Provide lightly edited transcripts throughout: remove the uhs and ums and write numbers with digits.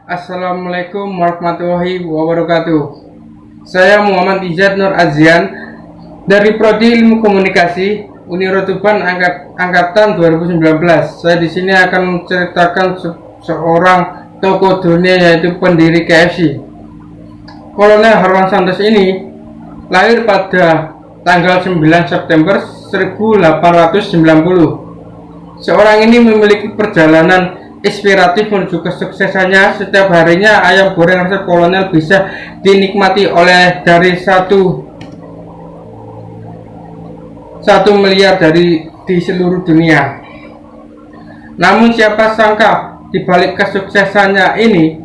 Assalamualaikum warahmatullahi wabarakatuh. Saya Muhammad Izad Nur Azian dari Prodi Ilmu Komunikasi Unirotuban angkatan 2019. Saya di sini akan menceritakan seorang tokoh dunia, yaitu pendiri KFC. Kolonel Harlan Sanders ini lahir pada tanggal 9 September 1890. Seorang ini memiliki perjalanan inspiratif menuju kesuksesannya. Setiap harinya ayam goreng resep kolonel bisa dinikmati oleh dari 1 miliar di seluruh dunia. Namun siapa sangka di balik kesuksesannya ini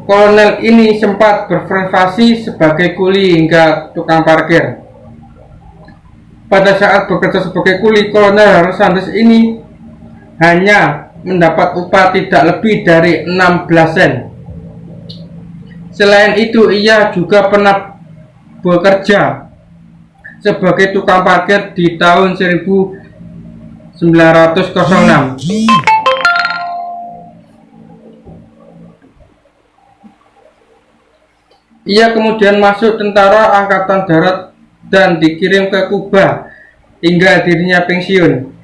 kolonel ini sempat berprofesi sebagai kuli hingga tukang parkir. Pada saat bekerja sebagai kuli, Kolonel Harlan Sanders ini hanya mendapat upah tidak lebih dari 16 sen. Selain itu, ia juga pernah bekerja sebagai tukang parkir di tahun 1906. Ia kemudian masuk tentara angkatan darat dan dikirim ke Kuba hingga dirinya pensiun.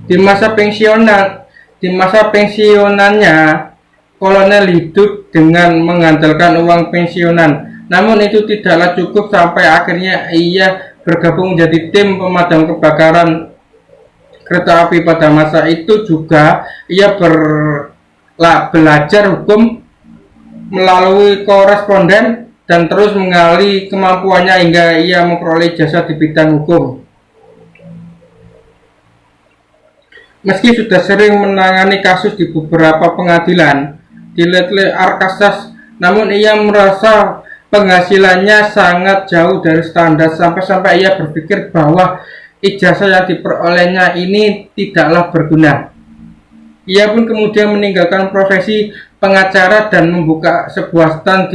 Di masa pensiunannya, kolonel hidup dengan mengandalkan uang pensiunan. Namun itu tidaklah cukup, sampai akhirnya ia bergabung menjadi tim pemadam kebakaran kereta api. Pada masa itu juga ia belajar hukum melalui koresponden dan terus mengali kemampuannya hingga ia memperoleh jasa di bidang hukum. Meski sudah sering menangani kasus di beberapa pengadilan di Little Arkansas, namun ia merasa penghasilannya sangat jauh dari standar, sampai-sampai ia berpikir bahwa ijazah yang diperolehnya ini tidaklah berguna. Ia pun kemudian meninggalkan profesi pengacara dan membuka sebuah stand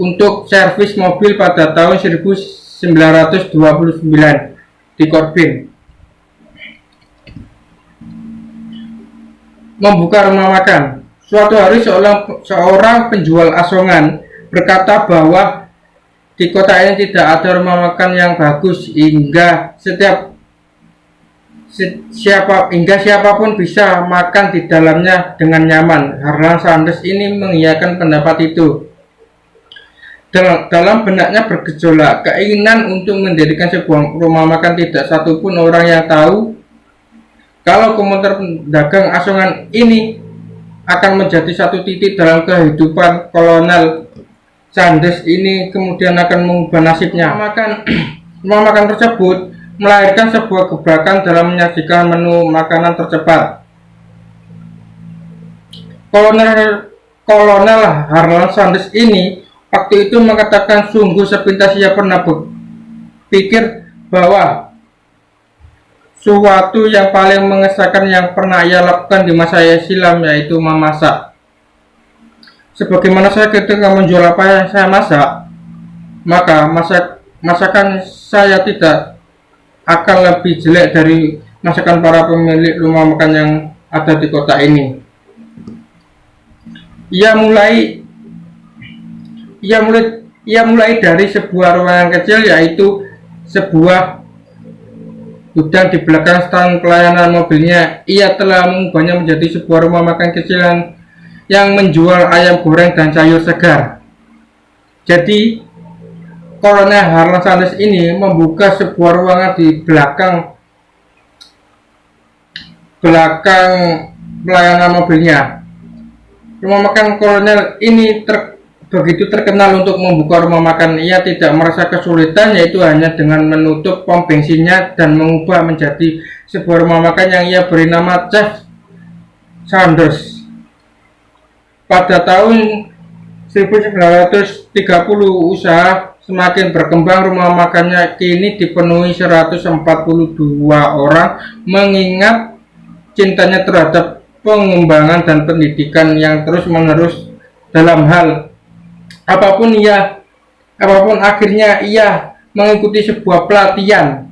untuk servis mobil pada tahun 1929 di Corbin. Membuka rumah makan. Suatu hari seorang penjual asongan berkata bahwa di kota ini tidak ada rumah makan yang bagus hingga siapapun bisa makan di dalamnya dengan nyaman. Harlan Sanders ini mengiyakan pendapat itu. Dalam benaknya bergejolak keinginan untuk mendirikan sebuah rumah makan. Tidak satupun orang yang tahu kalau komentar pedagang asongan ini akan menjadi satu titik dalam kehidupan Kolonel Sanders ini, kemudian akan mengubah nasibnya. Rumah makan tersebut melahirkan sebuah gebrakan dalam menyajikan menu makanan tercepat. Kolonel Harlan Sanders ini waktu itu mengatakan, sungguh sepintas ia pernah berpikir bahwa suatu yang paling mengesankan yang pernah ia lakukan di masa silam yaitu memasak. Sebagaimana saya ketika menjual apa yang saya masak, maka masakan saya tidak akan lebih jelek dari masakan para pemilik rumah makan yang ada di kota ini. Ia mulai dari sebuah ruangan kecil, yaitu sebuah gudang di belakang stand pelayanan mobilnya. Ia telah mengubahnya menjadi sebuah rumah makan kecil yang menjual ayam goreng dan sayur segar. Jadi Kolonel Harlan Sanders ini membuka sebuah ruangan di belakang pelayanan mobilnya. Rumah makan kolonel ini begitu terkenal untuk membuka rumah makan. Ia tidak merasa kesulitan, yaitu hanya dengan menutup pom bensinnya dan mengubah menjadi sebuah rumah makan yang ia beri nama Chef Sanders. Pada tahun 1930 usaha semakin berkembang. Rumah makannya kini dipenuhi 142 orang, mengingat cintanya terhadap pengembangan dan pendidikan yang terus-menerus dalam hal apapun. Akhirnya ia mengikuti sebuah pelatihan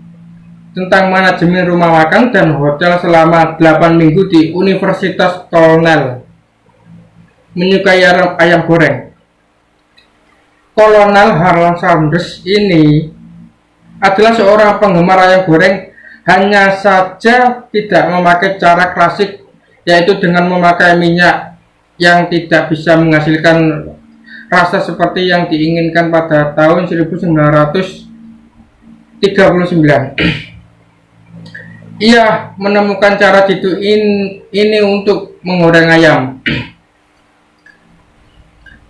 tentang manajemen rumah makan dan hotel selama 8 minggu di Universitas Cornell. Menyukai ayam goreng. Kolonel Harlan Sanders ini adalah seorang penggemar ayam goreng, hanya saja tidak memakai cara klasik, yaitu dengan memakai minyak yang tidak bisa menghasilkan rasa seperti yang diinginkan pada tahun 1939. Ia menemukan cara jitu ini untuk menggoreng ayam.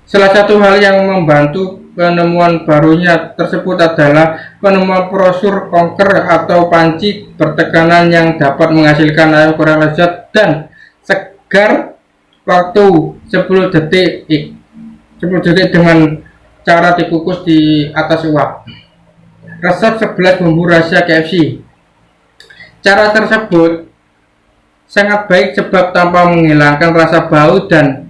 Salah satu hal yang membantu penemuan barunya tersebut adalah penemuan brosur konker atau panci bertekanan yang dapat menghasilkan ayam goreng lezat dan segar waktu 10 detik dengan cara dikukus di atas uap. Resep 11 bumbu rahasia KFC. Cara tersebut sangat baik sebab tanpa menghilangkan rasa bau dan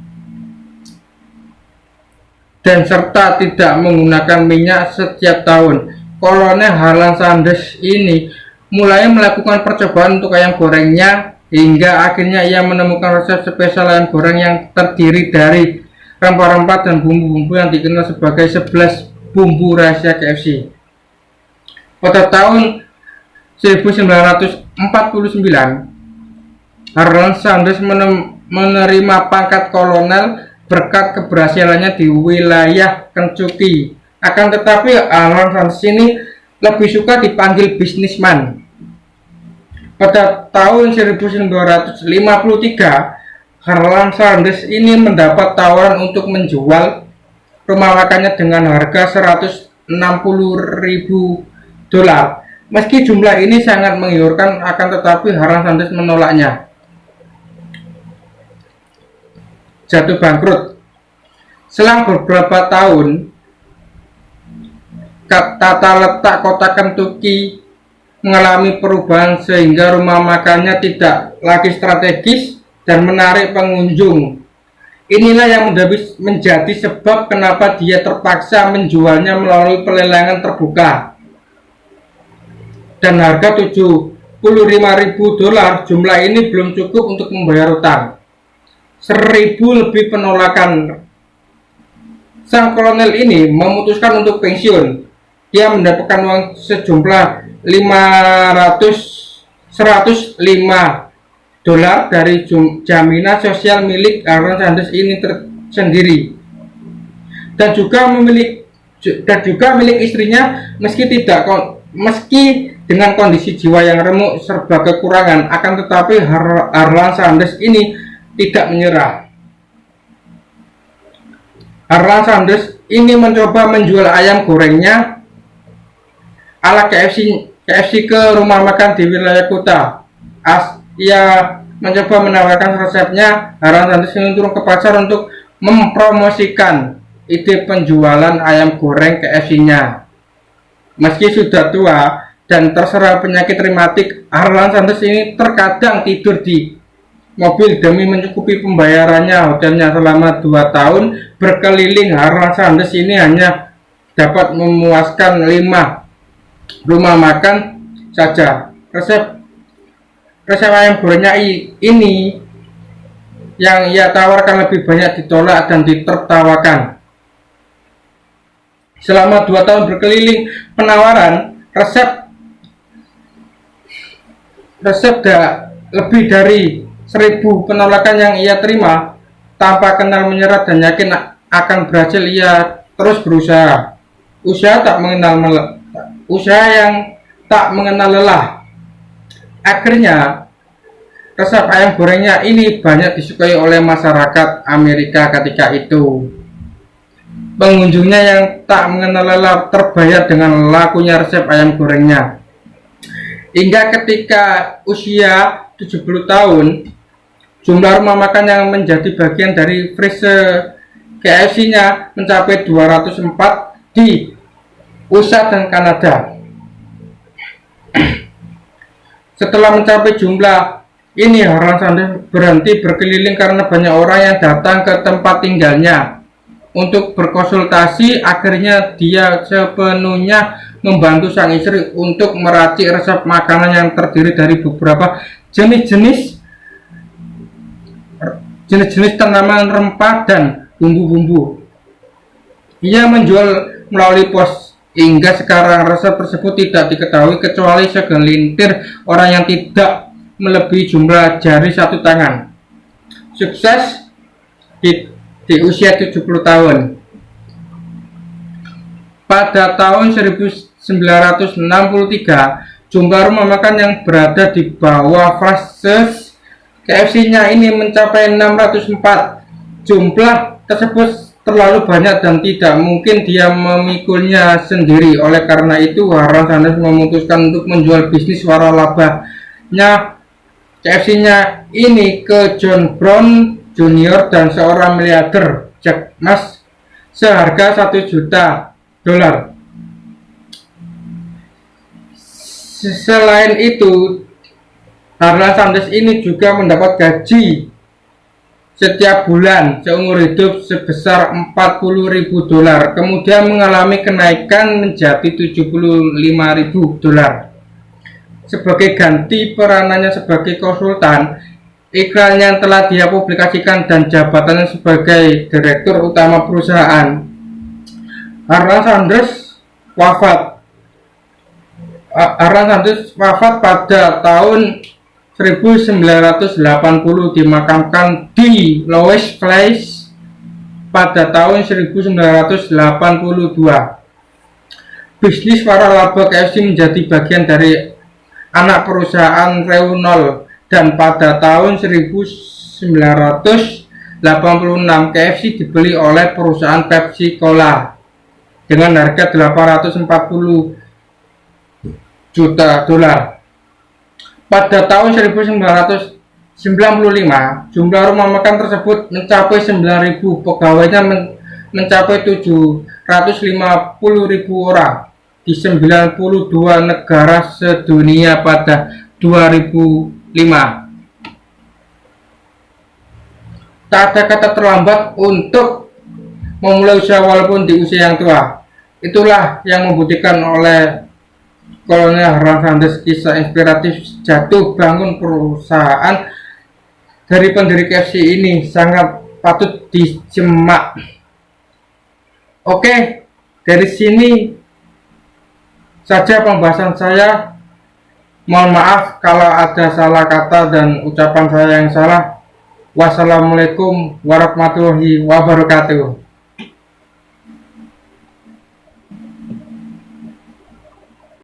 serta tidak menggunakan minyak setiap tahun. Kolonel Harlan Sanders ini mulai melakukan percobaan untuk ayam gorengnya hingga akhirnya ia menemukan resep spesial ayam goreng yang terdiri dari rempah-rempah dan bumbu-bumbu yang dikenal sebagai 11 bumbu rahasia KFC. Pada tahun 1949, Harlan Sanders menerima pangkat kolonel berkat keberhasilannya di wilayah Kentucky. Akan tetapi Harlan Sanders ini lebih suka dipanggil bisnisman. Pada tahun 1953, Harlan Sanders ini mendapat tawaran untuk menjual rumah makannya dengan harga $160.000. Meski jumlah ini sangat menggiurkan, akan tetapi Harlan Sanders menolaknya. Jatuh bangkrut. Selang beberapa tahun, tata letak kota Kentucky mengalami perubahan sehingga rumah makannya tidak lagi strategis dan menarik pengunjung. Inilah yang menjadi sebab kenapa dia terpaksa menjualnya melalui pelelangan terbuka. Dan harga $75.000, jumlah ini belum cukup untuk membayar utang. 1.000 lebih penolakan. Sang kolonel ini memutuskan untuk pensiun. Dia mendapatkan uang sejumlah $105 dari jaminan sosial milik Harlan Sanders ini tersendiri, dan juga milik istrinya. Meski dengan kondisi jiwa yang remuk serba kekurangan, akan tetapi Harlan Sanders ini tidak menyerah. Harlan Sanders ini mencoba menjual ayam gorengnya ala KFC ke rumah makan di wilayah kota. Ia mencoba menawarkan resepnya. Harlan Sanders ini turun ke pasar untuk mempromosikan ide penjualan ayam goreng KFC-nya. Meski sudah tua dan terserang penyakit rematik, Harlan Sanders ini terkadang tidur di mobil demi mencukupi pembayarannya hotelnya. Selama 2 tahun berkeliling, Harlan Sanders ini hanya dapat memuaskan 5 rumah makan saja. Resep ayam gorengnya ini yang ia tawarkan lebih banyak ditolak dan ditertawakan. Selama 2 tahun berkeliling penawaran, resep lebih dari 1.000 penolakan yang ia terima. Tanpa kenal menyerah dan yakin akan berhasil, ia terus berusaha. Usaha yang tak mengenal lelah. Akhirnya resep ayam gorengnya ini banyak disukai oleh masyarakat Amerika ketika itu. Pengunjungnya yang tak mengenal lelah terbayar dengan lakunya resep ayam gorengnya. Hingga ketika usia 70 tahun, jumlah rumah makan yang menjadi bagian dari franchise KFC-nya mencapai 204 di USA dan Kanada. Setelah mencapai jumlah ini, Harlan Sanders berhenti berkeliling karena banyak orang yang datang ke tempat tinggalnya untuk berkonsultasi. Akhirnya dia sepenuhnya membantu sang istri untuk meracik resep makanan yang terdiri dari beberapa jenis-jenis tanaman rempah dan bumbu-bumbu. Ia menjual melalui pos. Hingga sekarang resep tersebut tidak diketahui kecuali segelintir orang yang tidak melebihi jumlah jari satu tangan. Sukses di usia 70 tahun. Pada tahun 1963, jumlah rumah makan yang berada di bawah fase KFC-nya ini mencapai 604. Jumlah tersebut terlalu banyak dan tidak mungkin dia memikulnya sendiri. Oleh karena itu, Harlan Sanders memutuskan untuk menjual bisnis waralabanya KFC-nya ini ke John Brown Jr. dan seorang miliarder, Jack Ma, seharga $1 juta. Selain itu, Harlan Sanders ini juga mendapat gaji setiap bulan seumur hidup sebesar $40.000, kemudian mengalami kenaikan menjadi $75.000. Sebagai ganti peranannya sebagai konsultan, iklan yang telah dia publikasikan dan jabatannya sebagai direktur utama perusahaan. Harlan Sanders wafat pada tahun 1980, dimakamkan di Lois Place pada tahun 1982. Bisnis waralaba KFC menjadi bagian dari anak perusahaan Reunol, dan pada tahun 1986 KFC dibeli oleh perusahaan Pepsi Cola dengan harga $840 juta. Pada tahun 1995, jumlah rumah makan tersebut mencapai 9.000, pegawainya mencapai 750.000 orang di 92 negara sedunia pada 2005. Tak ada kata terlambat untuk memulai usaha walaupun di usia yang tua. Itulah yang membuktikan oleh Kolonel Harlan Sanders kisah inspiratif jatuh bangun perusahaan dari pendiri KFC ini sangat patut disimak. Oke, dari sini saja pembahasan saya. Mohon maaf kalau ada salah kata dan ucapan saya yang salah. Wassalamualaikum warahmatullahi wabarakatuh.